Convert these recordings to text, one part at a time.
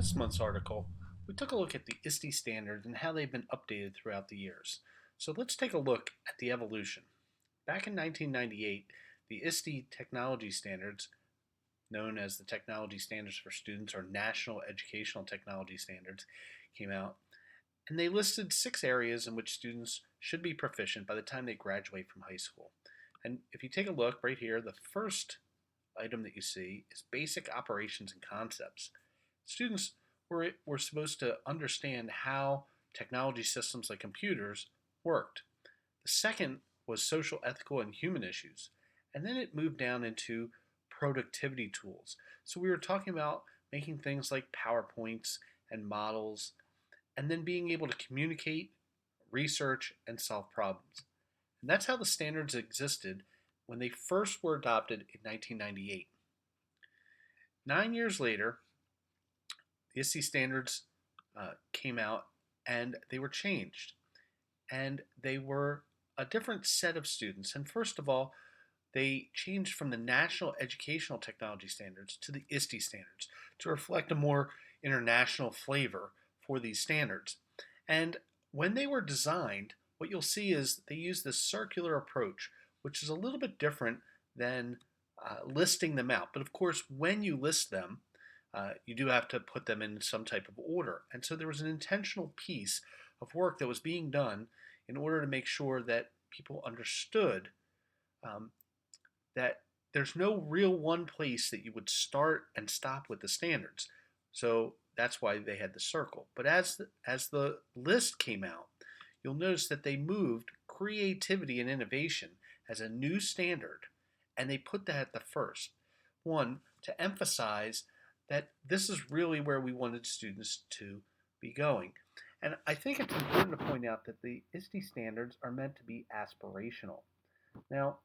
this month's article, we took a look at the ISTE standards and how they've been updated throughout the years. So let's take a look at the evolution. Back in 1998, the ISTE technology standards, known as the Technology Standards for Students or National Educational Technology Standards, came out, and they listed 6 areas in which students should be proficient by the time they graduate from high school. And if you take a look right here, the first item that you see is basic operations and concepts. Students were supposed to understand how technology systems like computers worked. The second was social, ethical, and human issues. And then it moved down into productivity tools. So we were talking about making things like PowerPoints and models, and then being able to communicate, research, and solve problems. And that's how the standards existed when they first were adopted in 1998. 9 years later, the ISTE standards came out and they were changed. And they were a different set of students. And first of all, they changed from the National Educational Technology Standards to the ISTE standards to reflect a more international flavor for these standards. And when they were designed, what you'll see is they use this circular approach, which is a little bit different than listing them out. But of course, when you list them, you do have to put them in some type of order. And so there was an intentional piece of work that was being done in order to make sure that people understood um, that there's no real one place that you would start and stop with the standards. So that's why they had the circle. But as the list came out, you'll notice that they moved creativity and innovation as a new standard, and they put that at the first. One, to emphasize that this is really where we wanted students to be going. And I think it's important to point out that the ISTE standards are meant to be aspirational. Now,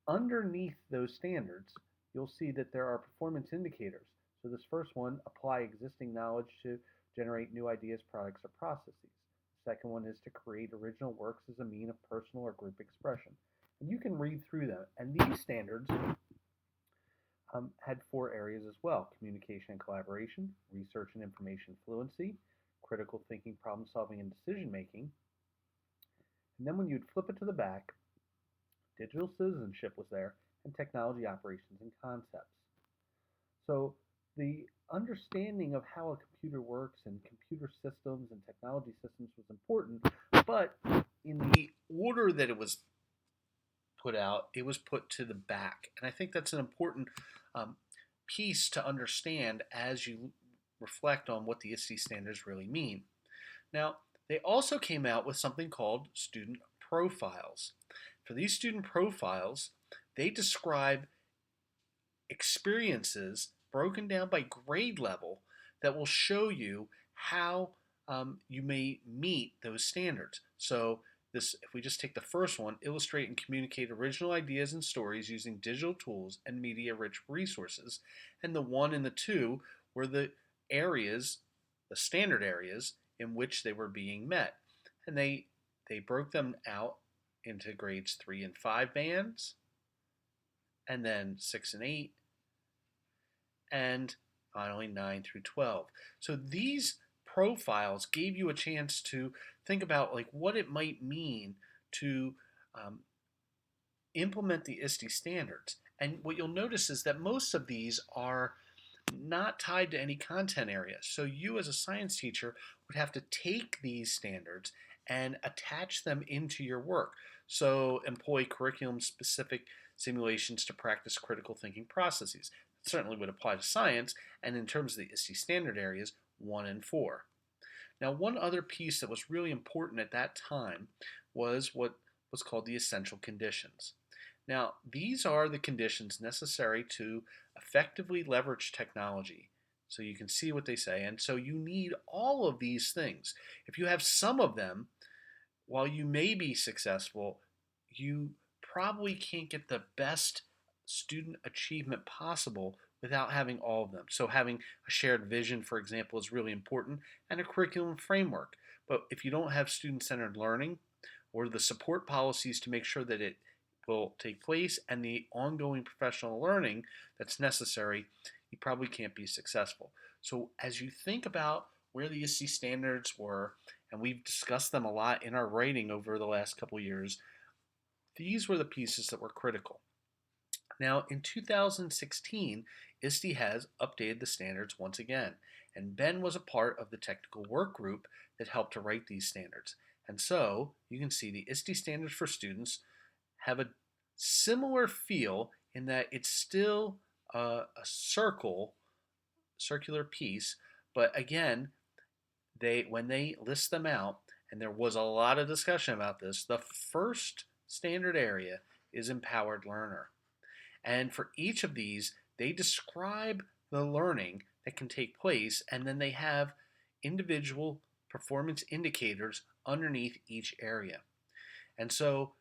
underneath those standards, you'll see that there are performance indicators. So this first one, apply existing knowledge to generate new ideas, products, or processes. The second one is to create original works as a mean of personal or group expression. And you can read through them. And these standards had 4 areas as well: communication and collaboration, research and information fluency, critical thinking, problem solving, and decision making. And then when you'd flip it to the back, digital citizenship was there, and technology operations and concepts. So the understanding of how a computer works and computer systems and technology systems was important, but in the order that it was put out, it was put to the back. And I think that's an important piece to understand as you reflect on what the ISTE standards really mean. Now, they also came out with something called student profiles. For these student profiles, they describe experiences broken down by grade level that will show you how you may meet those standards. So this, if we just take the first one, illustrate and communicate original ideas and stories using digital tools and media-rich resources. And the 1 and the 2 were the areas, the standard areas in which they were being met. And they broke them out into grades 3 and 5 bands, and then 6 and 8, and finally 9 through 12. So these profiles gave you a chance to think about like what it might mean to implement the ISTE standards. And what you'll notice is that most of these are not tied to any content area. So you as a science teacher would have to take these standards and attach them into your work. So employ curriculum specific simulations to practice critical thinking processes. It certainly would apply to science, and in terms of the ISTE standard areas, 1 and 4. Now, one other piece that was really important at that time was what was called the essential conditions. Now, these are the conditions necessary to effectively leverage technology. So you can see what they say. And so you need all of these things. If you have some of them, while you may be successful, you probably can't get the best student achievement possible without having all of them. So having a shared vision, for example, is really important, and a curriculum framework. But if you don't have student-centered learning or the support policies to make sure that it will take place and the ongoing professional learning that's necessary, you probably can't be successful. So as you think about where the ISTE standards were, and we've discussed them a lot in our writing over the last couple of years, these were the pieces that were critical. Now, in 2016, ISTE has updated the standards once again, and Ben was a part of the technical work group that helped to write these standards. And so, you can see the ISTE standards for students have a similar feel in that it's still a circular piece, but again, when they list them out, and there was a lot of discussion about this, the first standard area is empowered learner. And for each of these, they describe the learning that can take place, and then they have individual performance indicators underneath each area. And so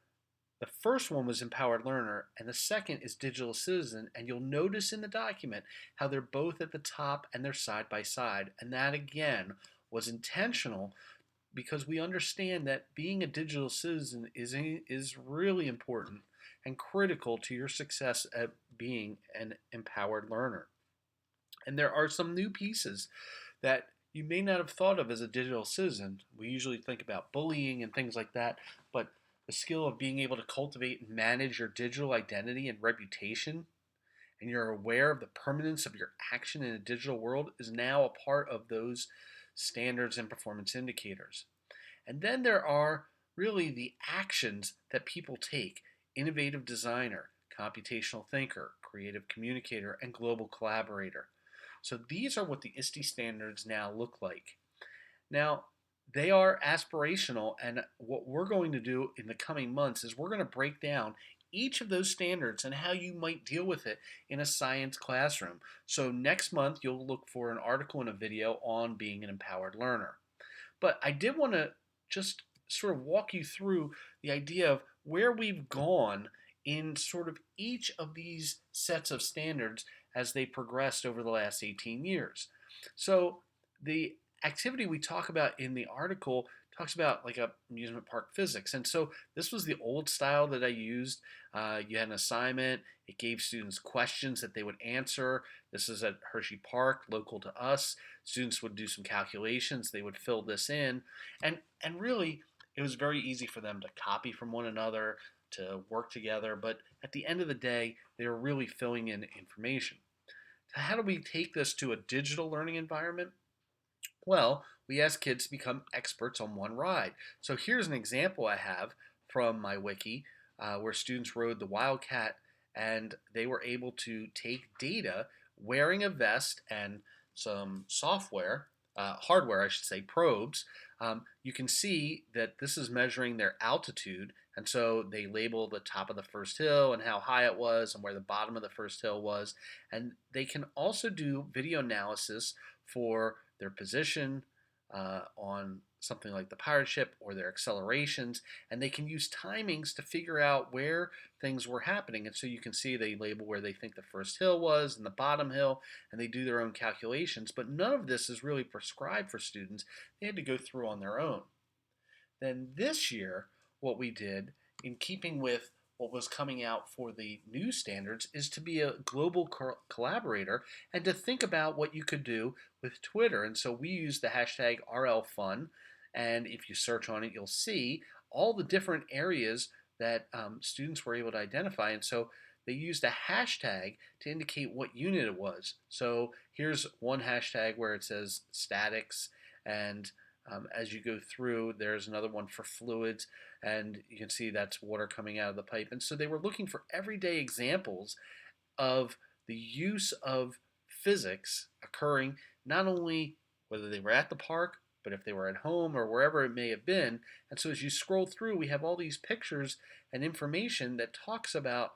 the first one was empowered learner, and the second is digital citizen. And you'll notice in the document how they're both at the top and they're side by side. And that again was intentional because we understand that being a digital citizen is really important and critical to your success at being an empowered learner. And there are some new pieces that you may not have thought of as a digital citizen. We usually think about bullying and things like that, but the skill of being able to cultivate and manage your digital identity and reputation, and you're aware of the permanence of your action in a digital world, is now a part of those standards and performance indicators. And then there are really the actions that people take: innovative designer, computational thinker, creative communicator, and global collaborator. So these are what the ISTE standards now look like. Now, they are aspirational, and what we're going to do in the coming months is we're going to break down each of those standards and how you might deal with it in a science classroom. So next month, you'll look for an article and a video on being an empowered learner. But I did want to just sort of walk you through the idea of where we've gone in sort of each of these sets of standards as they progressed over the last 18 years. So the activity we talk about in the article talks about like a amusement park physics. And so this was the old style that I used. You had an assignment. It gave students questions that they would answer. This is at Hershey Park, local to us. Students would do some calculations. They would fill this in. And really, it was very easy for them to copy from one another, to work together. But at the end of the day, they were really filling in information. So how do we take this to a digital learning environment? Well, we ask kids to become experts on one ride. So here's an example I have from my wiki where students rode the Wildcat, and they were able to take data wearing a vest and some software, hardware I should say, probes. You can see that this is measuring their altitude, and so they label the top of the first hill and how high it was and where the bottom of the first hill was. And they can also do video analysis for their position on something like the pirate ship or their accelerations, and they can use timings to figure out where things were happening. And so you can see they label where they think the first hill was and the bottom hill, and they do their own calculations. But none of this is really prescribed for students. They had to go through on their own. Then this year, what we did, in keeping with what was coming out for the new standards, is to be a global collaborator and to think about what you could do with Twitter. And so we use the hashtag RLFun, and if you search on it, you'll see all the different areas that students were able to identify. And so they used a hashtag to indicate what unit it was. So here's one hashtag where it says statics, and as you go through, there's another one for fluids, and you can see that's water coming out of the pipe. And so they were looking for everyday examples of the use of physics occurring not only whether they were at the park, but if they were at home or wherever it may have been. And so as you scroll through, we have all these pictures and information that talks about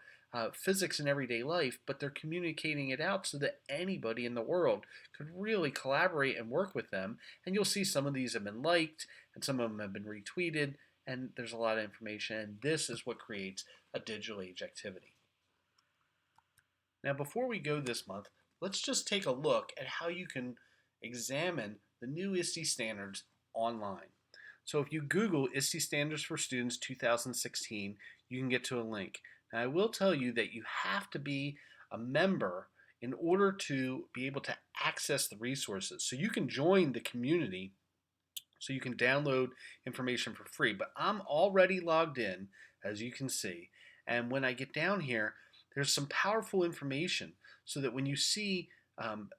physics in everyday life, but they're communicating it out so that anybody in the world could really collaborate and work with them. And you'll see some of these have been liked and some of them have been retweeted, and there's a lot of information. And this is what creates a digital age activity. Now, before we go this month, let's just take a look at how you can examine the new ISTE standards online. So if you Google ISTE Standards for Students 2016, you can get to a link. Now, I will tell you that you have to be a member in order to be able to access the resources. So you can join the community, so you can download information for free. But I'm already logged in, as you can see. And when I get down here, there's some powerful information so that when you see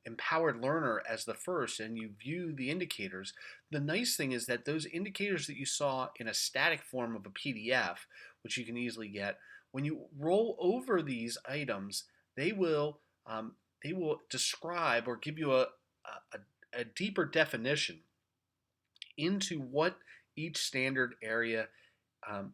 Empowered Learner as the first and you view the indicators, the nice thing is that those indicators that you saw in a static form of a PDF, which you can easily get, when you roll over these items, they will um, they will describe or give you a deeper definition into what each standard area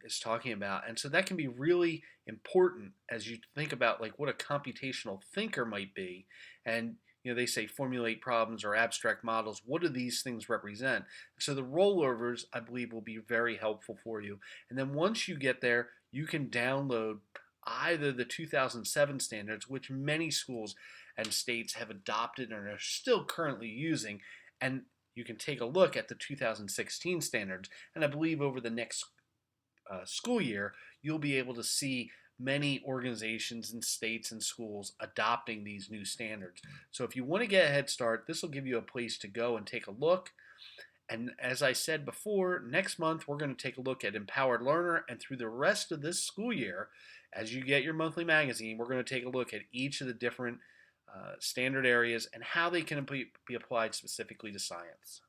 is talking about. And so that can be really important as you think about like what a computational thinker might be. And they say formulate problems or abstract models. What do these things represent? So the rollovers, I believe, will be very helpful for you. And then once you get there, you can download either the 2007 standards, which many schools and states have adopted and are still currently using, and you can take a look at the 2016 standards. And I believe over the next school year, you'll be able to see many organizations and states and schools adopting these new standards. So if you want to get a head start, this will give you a place to go and take a look. And as I said before, next month we're going to take a look at Empowered Learner, and through the rest of this school year, as you get your monthly magazine, we're going to take a look at each of the different standard areas and how they can be applied specifically to science.